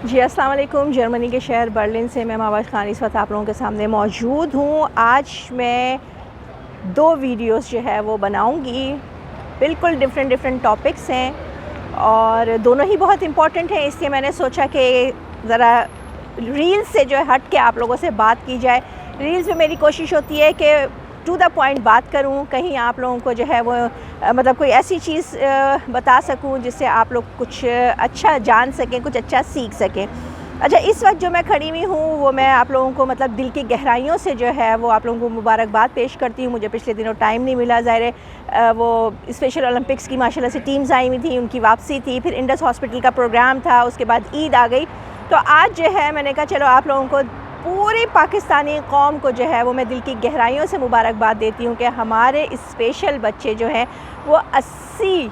जी अस्सलाम वालेकुम। जर्मनी के शहर बर्लिन से मैं मावाज खान इस वक्त आप लोगों के सामने मौजूद हूँ। आज मैं 2 वीडियोस जो है वो बनाऊँगी। बिल्कुल डिफरेंट टॉपिक्स हैं और दोनों ही बहुत इम्पॉर्टेंट हैं, इसलिए मैंने सोचा कि ज़रा रील्स से जो है हट के आप लोगों से बात की जाए। रील्स में मेरी कोशिश होती है कि टू द पॉइंट बात करूं, कहीं आप लोगों को जो है वो मतलब कोई ऐसी चीज़ बता सकूं जिससे आप लोग कुछ अच्छा जान सकें, कुछ अच्छा सीख सकें। अच्छा, इस वक्त जो मैं खड़ी हुई हूँ वो मैं आप लोगों को मतलब दिल की गहराइयों से जो है वो आप लोगों को मुबारकबाद पेश करती हूँ। मुझे पिछले दिनों टाइम नहीं मिला, ज़ाहिर है वो स्पेशल ओलंपिक्स की माशाल्लाह से टीम्स आई हुई थी, उनकी वापसी थी, फिर इंडस हॉस्पिटल का प्रोग्राम था, उसके बाद ईद आ गई। तो आज जो है मैंने कहा चलो आप लोगों को, पूरी पाकिस्तानी कौम को जो है वो मैं दिल की गहराइयों से मुबारकबाद देती हूँ कि हमारे स्पेशल बच्चे जो हैं वो 80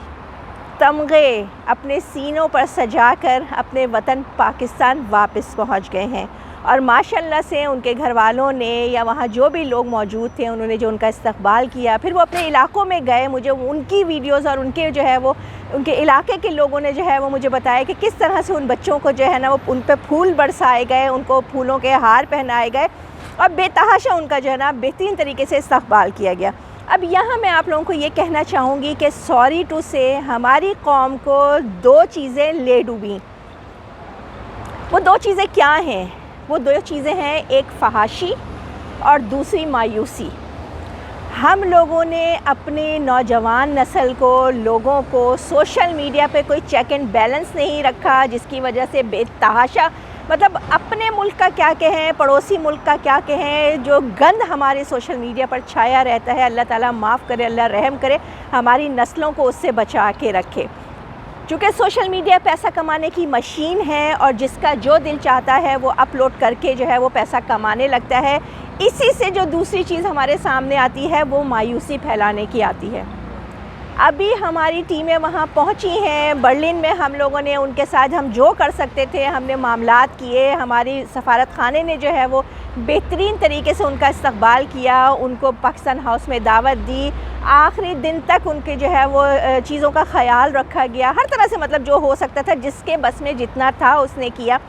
तमगे अपने सीनों पर सजाकर अपने वतन पाकिस्तान वापस पहुँच गए हैं। और माशाल्लाह से उनके घर वालों ने या वहाँ जो भी लोग मौजूद थे उन्होंने जो उनका इस्तकबाल किया, फिर वो अपने इलाक़ों में गए। मुझे उनकी वीडियोज़ और उनके जो है वो उनके इलाके के लोगों ने जो है वो मुझे बताया कि किस तरह से उन बच्चों को जो है ना वो उन पे फूल बरसाए गए, उनको फूलों के हार पहनाए गए और बेतहाशा उनका जो है ना बेहतरीन तरीके से इस्तकबाल किया गया। अब यहाँ मैं आप लोगों को ये कहना चाहूँगी कि सॉरी टू से हमारी कौम को 2 चीज़ें ले डूबी। वो 2 चीज़ें क्या हैं? वो 2 चीज़ें हैं, एक फहाशी और दूसरी मायूसी। हम लोगों ने अपने नौजवान नस्ल को, लोगों को सोशल मीडिया पे कोई चेक एंड बैलेंस नहीं रखा, जिसकी वजह से बेतहाशा मतलब अपने मुल्क का क्या कहें, पड़ोसी मुल्क का क्या कहें, जो गंद हमारे सोशल मीडिया पर छाया रहता है, अल्लाह ताला माफ़ करे, अल्लाह रहम करे, हमारी नस्लों को उससे बचा के रखे। चूँकि सोशल मीडिया पैसा कमाने की मशीन है और जिसका जो दिल चाहता है वो अपलोड करके जो है वो पैसा कमाने लगता है। इसी से जो दूसरी चीज़ हमारे सामने आती है वो मायूसी फैलाने की आती है। अभी हमारी टीमें वहाँ पहुँची हैं बर्लिन में, हम लोगों ने उनके साथ हम जो कर सकते थे हमने मामलात किए। हमारी सफारत खाने ने जो है वो बेहतरीन तरीके से उनका इस्तकबाल किया, उनको पाकिस्तान हाउस में दावत दी, आखिरी दिन तक उनके जो है वो चीज़ों का ख्याल रखा गया, हर तरह से मतलब जो हो सकता था, जिसके बस में जितना था उसने किया।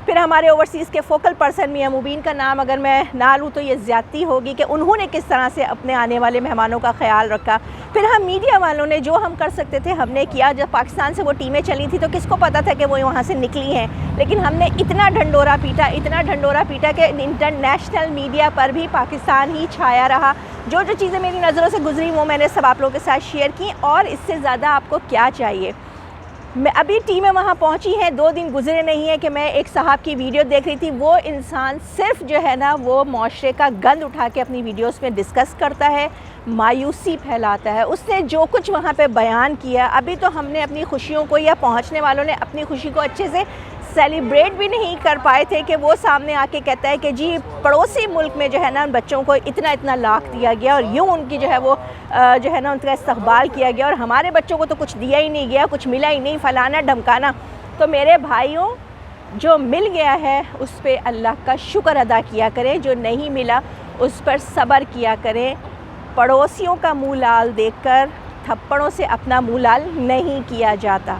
फिर हमारे ओवरसीज़ के फ़ोकल पर्सन मियां मुबीन का नाम अगर मैं ना लूँ तो ये ज़्यादती होगी कि उन्होंने किस तरह से अपने आने वाले मेहमानों का ख्याल रखा। फिर हम मीडिया वालों ने जो हम कर सकते थे हमने किया। जब पाकिस्तान से वो टीमें चली थी तो किसको पता था कि वो वहाँ से निकली हैं, लेकिन हमने इतना ढंडोरा पीटा कि इंटरनेशनल मीडिया पर भी पाकिस्तान ही छाया रहा। जो चीज़ें मेरी नज़रों से गुजरी वो मैंने सब आप लोगों के साथ शेयर की, और इससे ज़्यादा आपको क्या चाहिए। मैं अभी टीमें वहाँ पहुँची हैं, 2 दिन गुजरे नहीं है कि मैं एक साहब की वीडियो देख रही थी। वो इंसान सिर्फ जो है ना वो माशरे का गंद उठा के अपनी वीडियोस में डिस्कस करता है, मायूसी फैलाता है। उसने जो कुछ वहाँ पे बयान किया, अभी तो हमने अपनी खुशियों को या पहुँचने वालों ने अपनी खुशी को अच्छे से सेलिब्रेट भी नहीं कर पाए थे कि वो सामने आके कहता है कि जी पड़ोसी मुल्क में जो है ना बच्चों को इतना लाख दिया गया और यूँ उनकी जो है वो जो है ना उनका इस्तकबाल किया गया और हमारे बच्चों को तो कुछ दिया ही नहीं गया, कुछ मिला ही नहीं, फलाना ढमकाना। तो मेरे भाइयों, जो मिल गया है उस पर अल्लाह का शुक्र अदा किया करें, जो नहीं मिला उस पर सब्र किया करें। पड़ोसियों का मुँह लाल देखकर थप्पड़ों से अपना मुँह लाल नहीं किया जाता।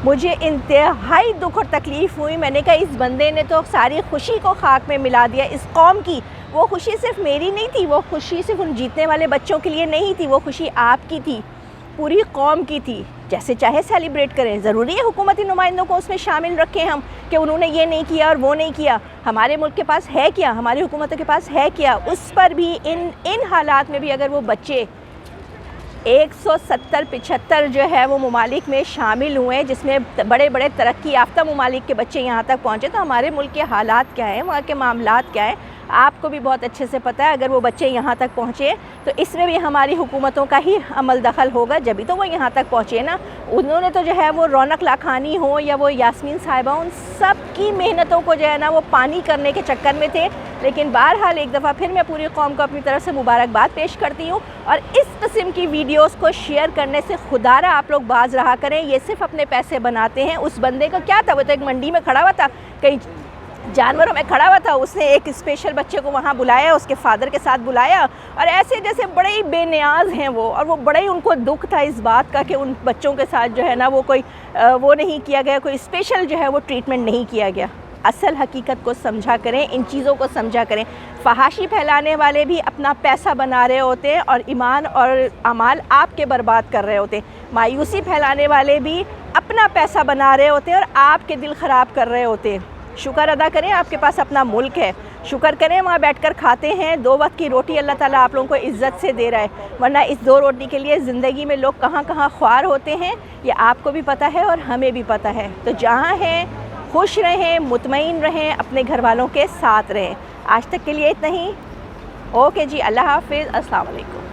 मुझे इंतहाई दुख और तकलीफ़ हुई। मैंने कहा इस बंदे ने तो सारी खुशी को खाक में मिला दिया। इस कौम की वो खुशी सिर्फ मेरी नहीं थी, वो खुशी सिर्फ उन जीतने वाले बच्चों के लिए नहीं थी, वो खुशी आपकी थी, पूरी कौम की थी। जैसे चाहे सेलिब्रेट करें, ज़रूरी है हुकूमती नुमाइंदों को उसमें शामिल रखें हम कि उन्होंने ये नहीं किया और वो नहीं किया। हमारे मुल्क के पास है क्या, हमारी हुकूमतों के पास है क्या? उस पर भी इन हालात में भी अगर वो बच्चे 170-75 जो है वो ममालिक में शामिल हुए, जिसमें बड़े तरक्की याफ्ता ममालिक के बच्चे यहाँ तक पहुँचे, तो हमारे मुल्क के हालात क्या हैं, वहाँ के मामलात क्या हैं, आपको भी बहुत अच्छे से पता है। अगर वो बच्चे यहाँ तक पहुँचे तो इसमें भी हमारी हुकूमतों का ही अमल दखल होगा, जब भी तो वो यहाँ तक पहुँचे ना। उन्होंने तो जो है वो रौनक लाखानी हो या वो यास्मीन साहिबा, उन सब की मेहनतों को जो है ना वो पानी करने के चक्कर में थे। लेकिन बहरहाल एक दफ़ा फिर मैं पूरी कौम को अपनी तरफ से मुबारकबाद पेश करती हूँ। और इस किस्म की वीडियोस को शेयर करने से खुदारा आप लोग बाज रहा करें। ये सिर्फ अपने पैसे बनाते हैं। उस बंदे को क्या था, वो तो एक मंडी में खड़ा हुआ था, कहीं जानवरों में खड़ा हुआ था, उसने एक स्पेशल बच्चे को वहाँ बुलाया, उसके फादर के साथ बुलाया, और ऐसे जैसे बड़े ही बेनियाज हैं वो, और वो बड़े ही उनको दुख था इस बात का कि उन बच्चों के साथ जो है ना वो कोई वो नहीं किया गया, कोई स्पेशल जो है वो ट्रीटमेंट नहीं किया गया। असल हकीकत को समझा करें, इन चीज़ों को समझा करें। फहाशी फैलाने वाले भी अपना पैसा बना रहे होते हैं और ईमान और अमाल आपके बर्बाद कर रहे होते हैं। मायूसी फैलाने वाले भी अपना पैसा बना रहे होते हैं और आपके दिल ख़राब कर रहे होते हैं। शुक्र अदा करें, आपके पास अपना मुल्क है, शुक्र करें वहाँ बैठकर खाते हैं, 2 वक्त की रोटी अल्लाह ताला आप लोगों को इज़्ज़त से दे रहा है, वरना इस 2 रोटी के लिए ज़िंदगी में लोग कहाँ कहाँ ख्वार होते हैं, ये आपको भी पता है और हमें भी पता है। तो जहाँ हैं खुश रहें, मुतमईन रहें, अपने घर वालों के साथ रहें। आज तक के लिए इतना ही। ओके जी, अल्लाह हाफ़िज़, अस्सलाम वालेकुम।